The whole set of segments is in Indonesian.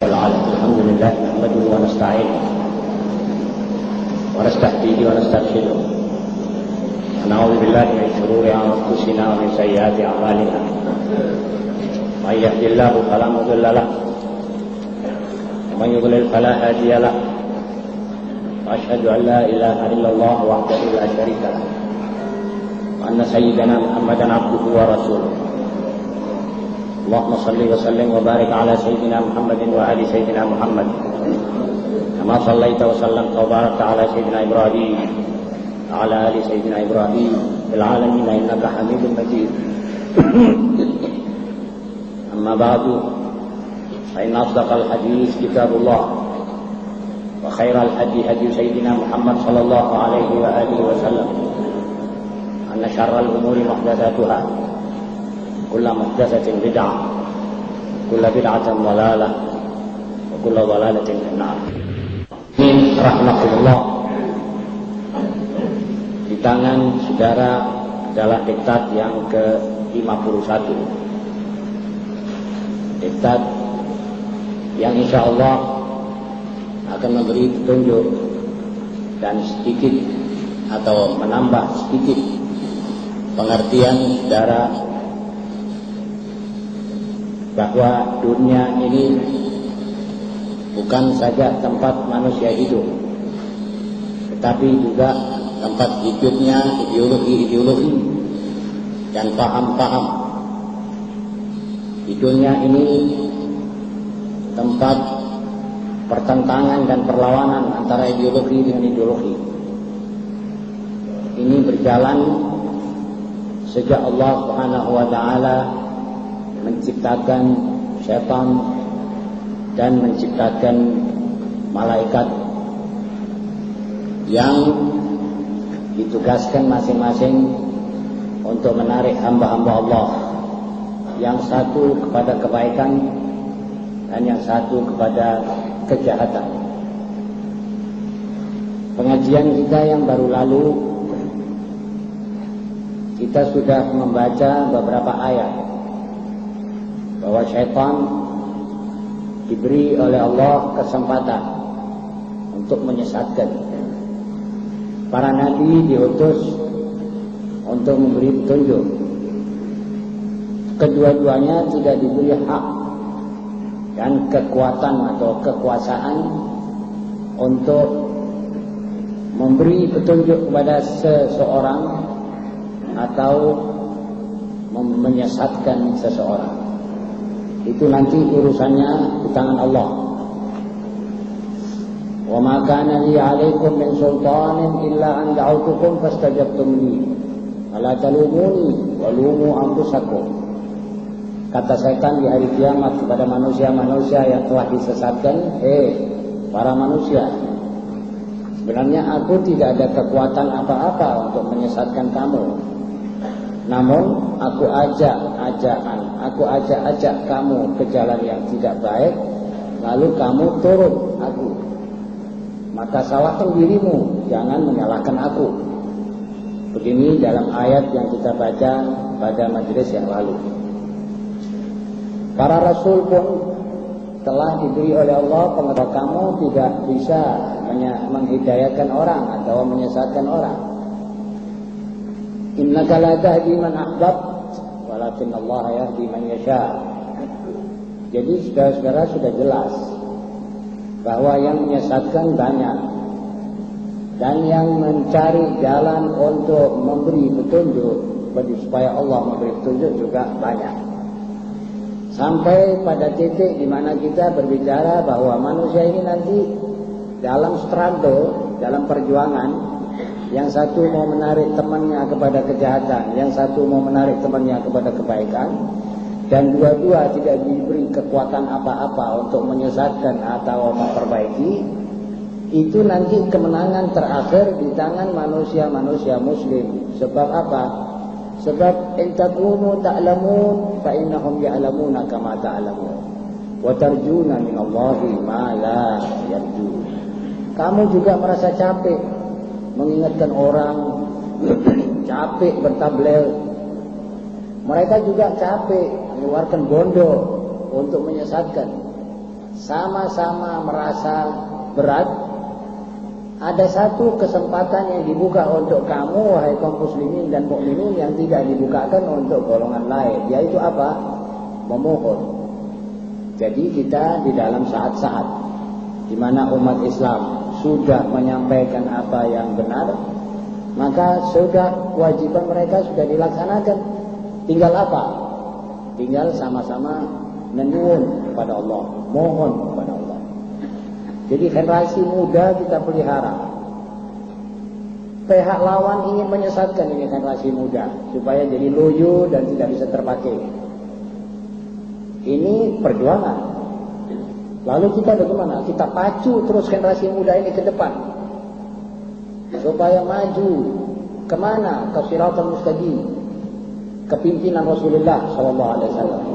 الحمد لله نحمده ونستعينه ونستهديه ونسترشده ونعوذ بالله من شرور انفسنا ومن سيئات اعمالنا من يهد الله فلا مضل له ومن يضلل فلا هادي له واشهد ان لا اله الا الله وحده لا شريك له وان سيدنا محمدا عبده ورسوله اللهم صل وسلم وبارك على سيدنا محمد وآل سيدنا محمد كما صليت وسلمت وباركت على سيدنا إبراهيم وعلى آل سيدنا إبراهيم في العالمين إنك حميد مجيد. أما بعد فإن أصدق الحديث كتاب الله وخير الهدي هدي سيدنا محمد صلى الله عليه وآله وسلم أن شر الأمور محدثاتها كل محدثة بدعة كل بدعة ضلالة وكل ضلالة في النار. Ini rahmatullah. Di tangan saudara adalah diktat yang ke-51. Diktat yang insya Allah akan memberi petunjuk dan sedikit atau menambah sedikit pengertian saudara bahwa dunia ini bukan saja tempat manusia hidup, tetapi juga tempat hidupnya ideologi-ideologi dan paham-paham. Di dunia ini tempat pertentangan dan perlawanan antara ideologi dengan ideologi. Ini berjalan sejak Allah Subhanahu wa taala menciptakan syaitan dan menciptakan malaikat yang ditugaskan masing-masing untuk menarik hamba-hamba Allah, yang satu kepada kebaikan dan yang satu kepada kejahatan. Pengajian kita yang baru lalu kita sudah membaca beberapa ayat bahwa syaitan diberi oleh Allah kesempatan untuk menyesatkan. Para nabi diutus untuk memberi petunjuk. Kedua-duanya tidak diberi hak dan kekuatan atau kekuasaan untuk memberi petunjuk kepada seseorang atau menyesatkan seseorang. Itu nanti urusannya di tangan Allah. Wa ma kana li 'alaikum min sultanin illa an da'awtukum fastajabtum li. Fala talumuni wa lumu anfusakum. Kata setan di hari kiamat kepada manusia-manusia yang telah disesatkan, para manusia, sebenarnya aku tidak ada kekuatan apa-apa untuk menyesatkan kamu. Namun aku ajak kamu ke jalan yang tidak baik, lalu kamu turun aku. Maka salahkan dirimu, jangan menyalahkan aku. Begini dalam ayat yang kita baca pada majelis yang lalu. Para rasul pun telah diberi oleh Allah pengetahuan kamu tidak bisa menghidayakan orang atau menyesatkan orang. Innaka la tahdi man ahbabt walakin Allah yahdi man yasha. Jadi saudara-saudara sudah jelas bahwa yang menyesatkan banyak dan yang mencari jalan untuk memberi petunjuk supaya Allah memberi petunjuk juga banyak. Sampai pada titik di mana kita berbicara bahwa manusia ini nanti dalam struggle, dalam perjuangan, yang satu mau menarik temannya kepada kejahatan, yang satu mau menarik temannya kepada kebaikan, dan dua-dua tidak diberi kekuatan apa-apa untuk menyesatkan atau memperbaiki. Itu nanti kemenangan terakhir di tangan manusia-manusia muslim. Sebab apa? Sebab in takunu ta'lamun fa innahum ya'lamuna kama ta'lamun wa tarjuna min Allahi ma la yarjun. Kamu juga merasa capek mengingatkan orang, capek bertabligh. Mereka juga capek mengeluarkan bondo untuk menyesatkan. sama-sama merasa berat, ada satu kesempatan yang dibuka untuk kamu wahai kaum muslimin dan mukminin yang tidak dibukakan untuk golongan lain, yaitu apa? Memohon. Jadi kita di dalam saat-saat di mana umat Islam sudah menyampaikan apa yang benar, maka sudah kewajiban mereka sudah dilaksanakan. Tinggal apa? Tinggal sama-sama menyuwun kepada Allah, mohon kepada Allah. Jadi generasi muda kita pelihara. Pihak lawan ingin menyesatkan ini generasi muda supaya jadi loyo dan tidak bisa terpakai. Ini perjuangan. Lalu kita bagaimana? Kita pacu terus generasi muda ini ke depan supaya maju kemana? Ke Shiratal Mustaqim, kepimpinan Rasulullah SAW.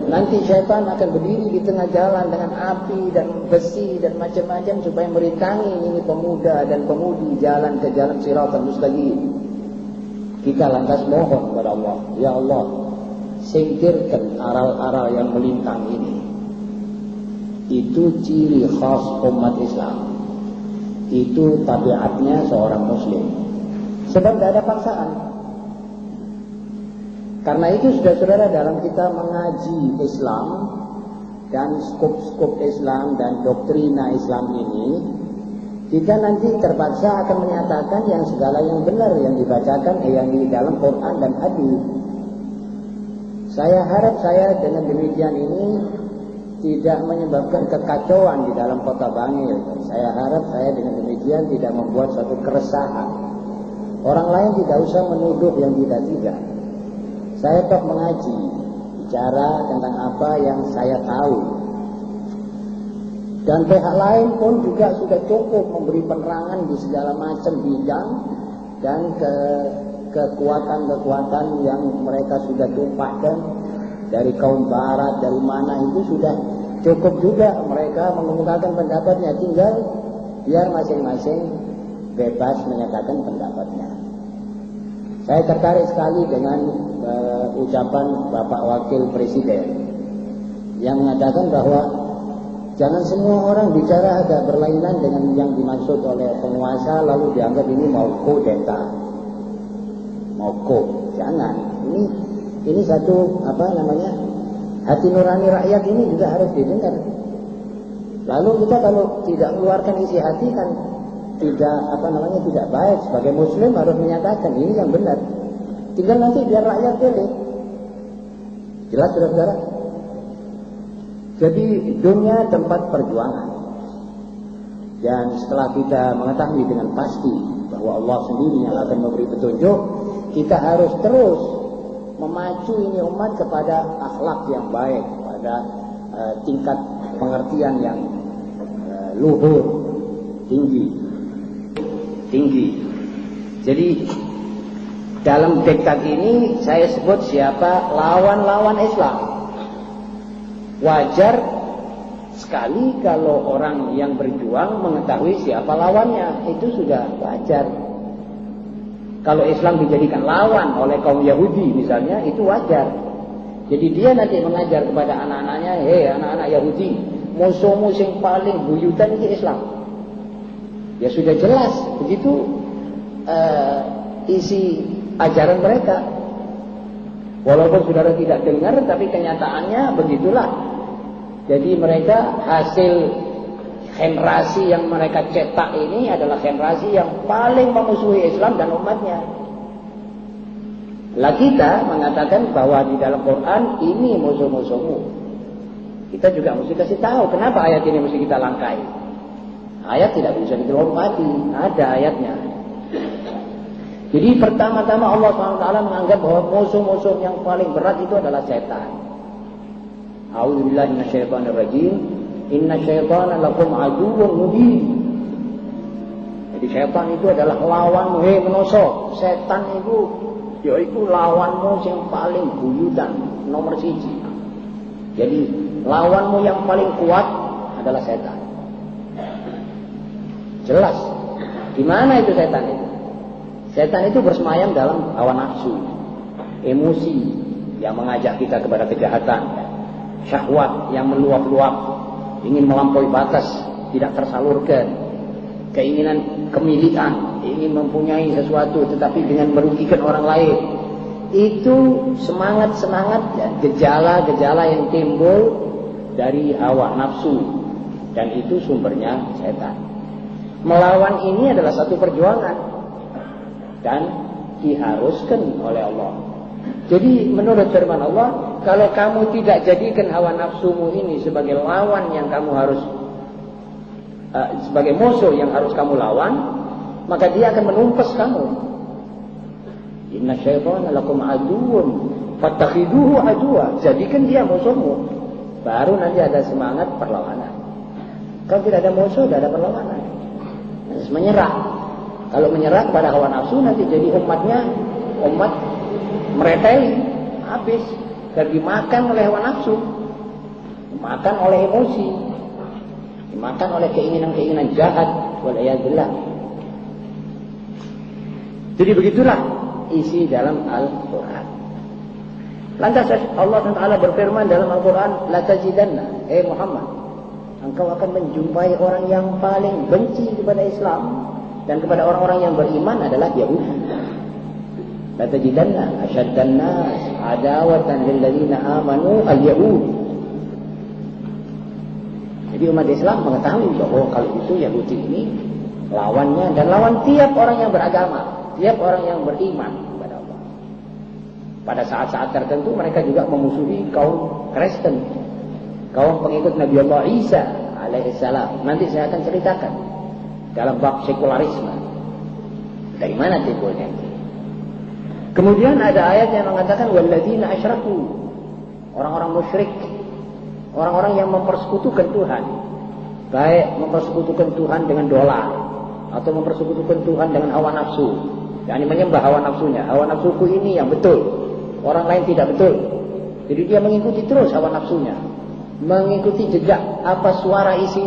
Nanti syaitan akan berdiri di tengah jalan dengan api dan besi dan macam-macam supaya merintangi ini pemuda dan pemudi jalan ke jalan Shiratal Mustaqim. Kita lantas mohon kepada Allah, ya Allah, singkirkan aral-aral yang melintang ini. Itu ciri khas umat Islam. Itu tabiatnya seorang muslim. Sebab tidak ada paksaan. Karena itu saudara-saudara, dalam kita mengaji Islam dan skop-skop Islam dan doktrina Islam ini, kita nanti terpaksa akan menyatakan yang segala yang benar yang dibacakan yang di dalam Quran dan hadis. Saya harap saya dengan demikian ini tidak menyebabkan kekacauan di dalam kota Bangil. Saya harap saya dengan demikian tidak membuat suatu keresahan. Orang lain tidak usah menuduh yang tidak-tidak. Saya tetap mengaji, bicara tentang apa yang saya tahu. Dan pihak lain pun juga sudah cukup memberi penerangan di segala macam bidang dan kekuatan-kekuatan yang mereka sudah tumpahkan dari kaum barat, dari mana itu sudah cukup juga mereka mengemukakan pendapatnya. Tinggal biar masing-masing bebas menyatakan pendapatnya. Saya tertarik sekali dengan ucapan Bapak Wakil Presiden yang mengatakan bahwa jangan semua orang bicara agak berlainan dengan yang dimaksud oleh penguasa lalu dianggap ini mau kudeta, mau jangan. Ini satu hati nurani rakyat ini juga harus didengar. Lalu kita kalau tidak mengeluarkan isi hati kan tidak baik. Sebagai muslim harus menyatakan ini yang benar. Tinggal nanti biar rakyat pilih. Jelas saudara-saudara? Jadi dunia tempat perjuangan. Dan setelah kita mengetahui dengan pasti bahwa Allah sendiri yang akan memberi petunjuk, kita harus terus memacu ini umat kepada akhlak yang baik, pada tingkat pengertian yang luhur, tinggi. Jadi dalam diktat ini saya sebut siapa lawan-lawan Islam. Wajar sekali kalau orang yang berjuang mengetahui siapa lawannya, itu sudah wajar. Kalau Islam dijadikan lawan oleh kaum Yahudi misalnya, itu wajar. Jadi dia nanti mengajar kepada anak-anaknya, hei anak-anak Yahudi, musuh-musuh yang paling buyutan itu Islam. Ya sudah jelas begitu isi ajaran mereka. Walaupun saudara tidak dengar, tapi kenyataannya begitulah. Jadi mereka hasil generasi yang mereka cetak ini adalah generasi yang paling memusuhi Islam dan umatnya. Lah kita mengatakan bahwa di dalam Quran ini musuh-musuhmu. Kita juga mesti kasih tahu kenapa ayat ini mesti kita langkai. Ayat tidak bisa dilompati, ada ayatnya. Jadi pertama-tama Allah SWT menganggap bahwa musuh-musuh yang paling berat itu adalah setan. A'udzubillahi minasyaitonirrajim. Inna syaitana lakum aduwwun mubin. Jadi syaitan itu adalah lawanmu, hei manusia. Setan itu yaitu lawanmu yang paling buyutan, nomor 1. Jadi lawanmu yang paling kuat adalah setan. Jelas. Di mana itu setan itu? Setan itu bersemayam dalam hawa nafsu, emosi yang mengajak kita kepada kejahatan, syahwat yang meluap-luap, ingin melampaui batas, tidak tersalurkan. Keinginan kemilikan, ingin mempunyai sesuatu tetapi dengan merugikan orang lain. Itu semangat-semangat dan gejala-gejala yang timbul dari hawa nafsu. Dan itu sumbernya setan. Melawan ini adalah satu perjuangan. Dan diharuskan oleh Allah. Jadi menurut firman Allah, kalau kamu tidak jadikan hawa nafsumu ini sebagai lawan yang kamu harus sebagai musuh yang harus kamu lawan, maka dia akan menumpas kamu. Inna syaitana lakum aduwwun fattakhiduhu aduwwa. Jadikan dia musuhmu. Baru nanti ada semangat perlawanan. Kalau tidak ada musuh, tidak ada perlawanan. Harus menyerah. Kalau menyerah pada hawa nafsu, nanti jadi umat meretai, habis, dan dimakan oleh hawa nafsu, dimakan oleh emosi, dimakan oleh keinginan-keinginan jahat, waliyadillah. Jadi begitulah isi dalam Al-Quran. Lantas Allah Taala berfirman dalam Al-Quran, la tajidanna, Muhammad, engkau akan menjumpai orang yang paling benci kepada Islam dan kepada orang-orang yang beriman adalah Yahudi. La tajidanna asyaddan nas adawatan lil ladzina amanu al-yahud. Jadi umat Islam mengetahui bahwa kalau itu Yahudi ini lawannya dan lawan tiap orang yang beragama, tiap orang yang beriman kepada Allah. Pada saat-saat tertentu mereka juga memusuhi kaum Kristen, kaum pengikut Nabi Allah Isa alaihissalam. Nanti saya akan ceritakan dalam bab sekularisme. Dari mana timbulnya? Kemudian ada ayat yang mengatakan walladzina asyraku, orang-orang musyrik, orang-orang yang mempersekutukan Tuhan, baik mempersekutukan Tuhan dengan dolar atau mempersekutukan Tuhan dengan hawa nafsu, yakni menyembah hawa nafsunya. Hawa nafsuku ini yang betul, orang lain tidak betul. Jadi dia mengikuti terus hawa nafsunya, mengikuti jejak apa suara isi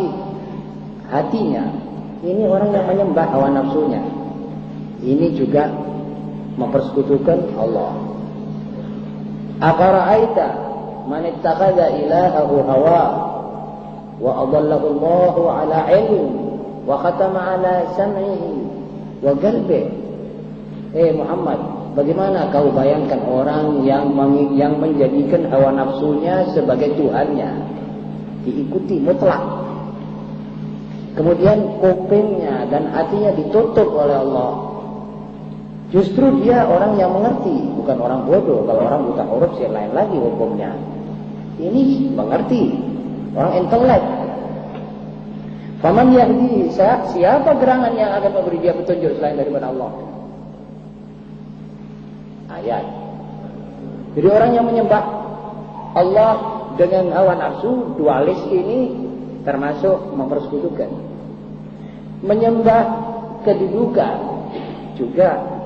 hatinya. Ini orang yang menyembah hawa nafsunya. Ini juga mempersekutukan Allah. Afara'aita man ittakhadha ilahahu hawa wa adallahu Allahu ala ilm wa khatama ala sam'ihi wa qalbihi. Muhammad, bagaimana kau bayangkan orang yang menjadikan hawa nafsunya sebagai Tuhannya, diikuti mutlak, kemudian kupingnya dan hatinya ditutup oleh Allah. Justru dia orang yang mengerti, bukan orang bodoh. Kalau orang buta huruf sih lain lagi hukumnya. Ini mengerti, orang intelek. Faman yahdi, siapa gerangan yang akan memberi dia petunjuk selain daripada Allah? Ayat. Jadi orang yang menyembah Allah dengan hawa nafsu, dualis ini termasuk mempersekutukan. Menyembah kedudukan juga.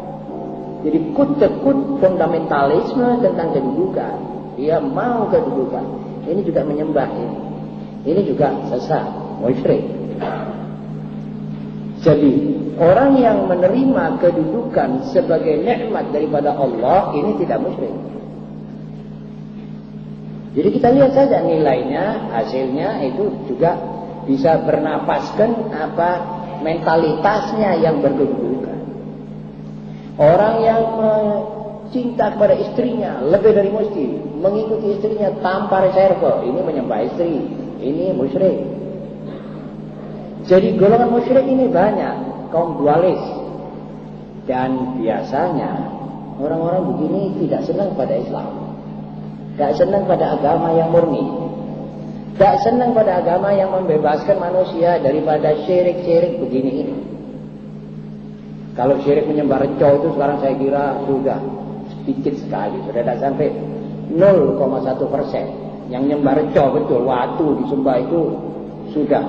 Jadi kut-kut fundamentalisme tentang kedudukan. Dia mau kedudukan. Ini juga menyembah ini. Ini juga sesat, musyrik. Jadi orang yang menerima kedudukan sebagai nikmat daripada Allah ini tidak musyrik. Jadi kita lihat saja nilainya, hasilnya itu juga bisa bernapaskan apa mentalitasnya yang berkedudukan. Orang yang cinta kepada istrinya lebih dari mesti, mengikuti istrinya tanpa reserve, ini menyembah istri, ini musyrik. Jadi golongan musyrik ini banyak, kaum dualis. Dan biasanya orang-orang begini tidak senang pada Islam, tidak senang pada agama yang murni, tidak senang pada agama yang membebaskan manusia daripada syirik-syirik begini ini. Kalau syirik menyembah reco itu sekarang saya kira sudah sedikit sekali, sudah tidak sampai 0,1%. Yang nyembah reco betul, watu disembah itu sudah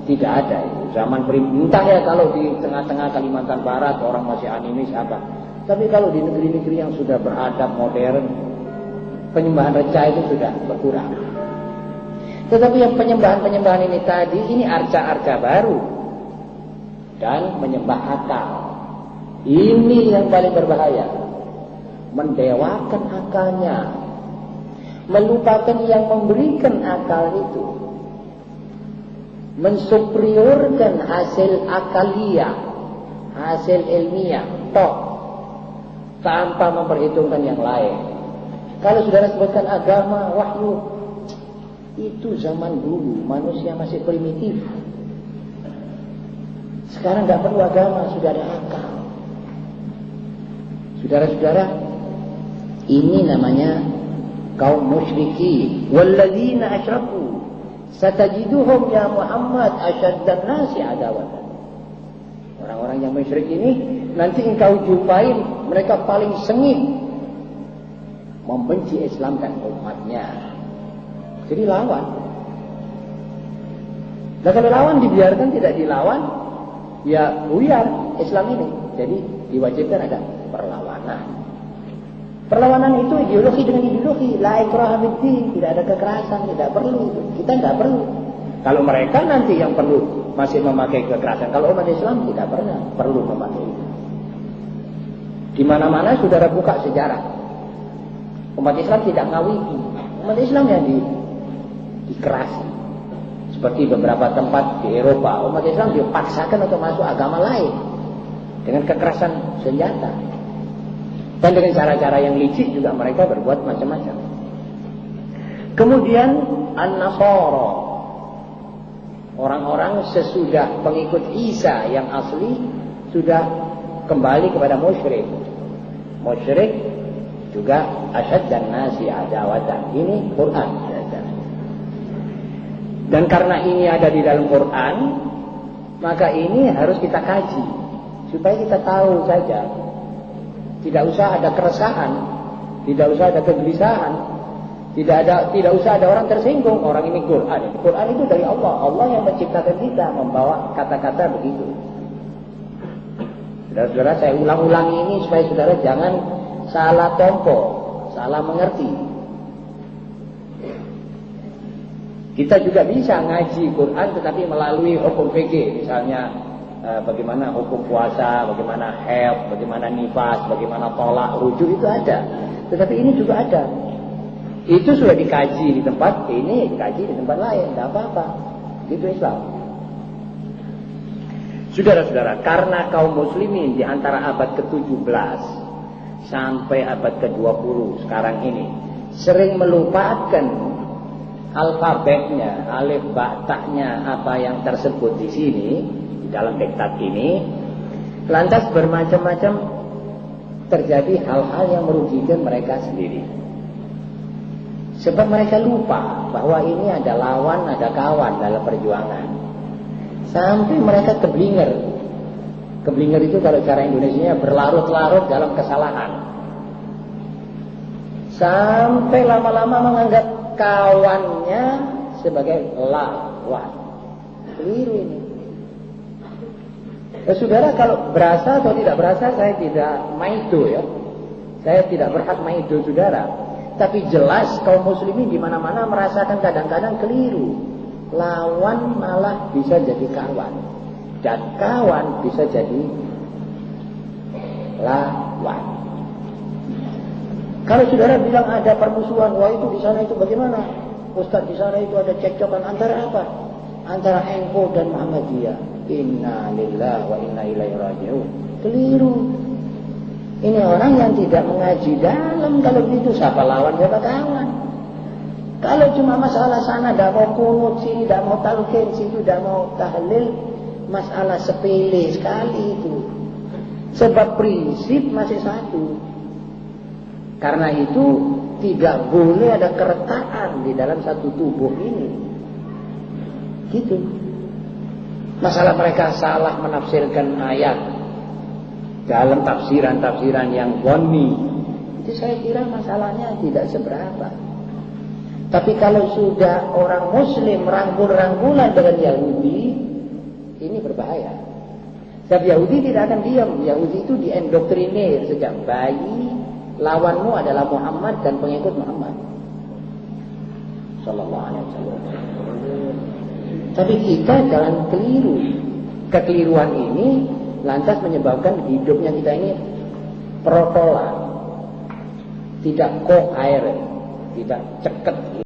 tidak ada. Zaman entah ya kalau di tengah-tengah Kalimantan Barat orang masih animis apa. Tapi kalau di negeri-negeri yang sudah beradab modern, penyembahan reca itu sudah berkurang. Tetapi yang penyembahan-penyembahan ini tadi, ini arca-arca baru dan menyembah akal. Ini yang paling berbahaya. Mendewakan akalnya, melupakan yang memberikan akal itu. mensuperiorkan hasil akaliah, hasil ilmiah, tanpa memperhitungkan yang lain. Kalau saudara sebutkan agama, wahyu, itu zaman dulu manusia masih primitif. Sekarang tidak perlu agama, sudah ada akal. Saudara-saudara, ini namanya kaum musyrikin. Walladzina asyraku satajiduhum ya Muhammad asyaddan nasi adawatan. Orang-orang yang musyrik ini nanti engkau jumpai mereka paling sengit membenci Islam dan umatnya. Jadi lawan. Nah kalau lawan dibiarkan, tidak dilawan, ya buyar Islam ini. Jadi diwajibkan ada perlawanan. Perlawanan itu ideologi dengan ideologi. La ikraha fid-din, tidak ada kekerasan, tidak perlu. Kita tidak perlu. Kalau mereka nanti yang perlu masih memakai kekerasan. Kalau umat Islam tidak pernah perlu memakai itu. Di mana-mana saudara buka sejarah. Umat Islam tidak ngawiti. Umat Islam yang dikerasi. Seperti beberapa tempat di Eropa, umat Islam dipaksakan untuk masuk agama lain dengan kekerasan senjata. Dan dengan cara-cara yang licik juga mereka berbuat macam-macam. Kemudian An-Nasara, orang-orang sesudah pengikut Isa yang asli sudah kembali kepada musyrik. Musyrik juga asyaddan nasi adawatan. Ini Quran. Dan karena ini ada di dalam Quran, maka ini harus kita kaji supaya kita tahu saja. Tidak usah ada keresahan, tidak usah ada kegelisahan, tidak usah ada orang tersinggung. Orang ini Quran. Quran itu dari Allah. Allah yang menciptakan kita, membawa kata-kata begitu. Saudara-saudara, saya ulang-ulangi ini supaya saudara jangan salah tompo, salah mengerti. Kita juga bisa ngaji Quran tetapi melalui hukum fikih, misalnya bagaimana hukum puasa, bagaimana haid, bagaimana nifas, bagaimana tolak, rujuk itu ada. Tetapi ini juga ada. Itu sudah dikaji di tempat ini, dikaji di tempat lain, tidak apa-apa. Itu Islam. Saudara-saudara, karena kaum muslimin di antara abad ke-17 sampai abad ke-20 sekarang ini sering melupakan alfabetnya, alif, ba, ta-nya, apa yang tersebut di sini, di dalam diktat ini, lantas bermacam-macam terjadi hal-hal yang merugikan mereka sendiri. Sebab mereka lupa bahwa ini ada lawan, ada kawan dalam perjuangan. Sampai mereka keblinger. Keblinger itu kalau cara Indonesianya berlarut-larut dalam kesalahan. Sampai lama-lama menganggap kawannya sebagai lawan. Keliru ini. Saudara, kalau berasa atau tidak berasa, saya tidak maido ya. Saya tidak berhak maido saudara. Tapi jelas kaum muslimin di mana-mana merasakan kadang-kadang keliru. Lawan malah bisa jadi kawan. Dan kawan bisa jadi lawan. Kalau saudara bilang ada permusuhan, wah itu di sana itu bagaimana? Ustaz di sana itu ada cekcokan antara apa? Antara NU dan Muhammadiyah. Inna lillahi wa inna ilaihi raji'un. Keliru. Ini orang yang tidak mengaji dalam. Kalau begitu siapa lawan, siapa kawan? Kalau cuma masalah sana tidak mau kunut, sini tidak mau talqin, situ tidak mau tahlil, masalah sepele sekali itu. Sebab prinsip masih satu. Karena itu tidak boleh ada keretakan di dalam satu tubuh ini. Gitu. Masalah mereka salah menafsirkan ayat dalam tafsiran-tafsiran yang dhonni. Itu saya kira masalahnya tidak seberapa. Tapi kalau sudah orang muslim rangkul-rangkulan dengan Yahudi, ini berbahaya. Sebab Yahudi tidak akan diam. Yahudi itu diendoktrinir sejak bayi. Lawanmu adalah Muhammad dan pengikut Muhammad sallallahu alaihi wasallam. Tapi kita jalan keliru. Kekeliruan ini lantas menyebabkan hidupnya kita ini protolan, tidak koheren, tidak ceket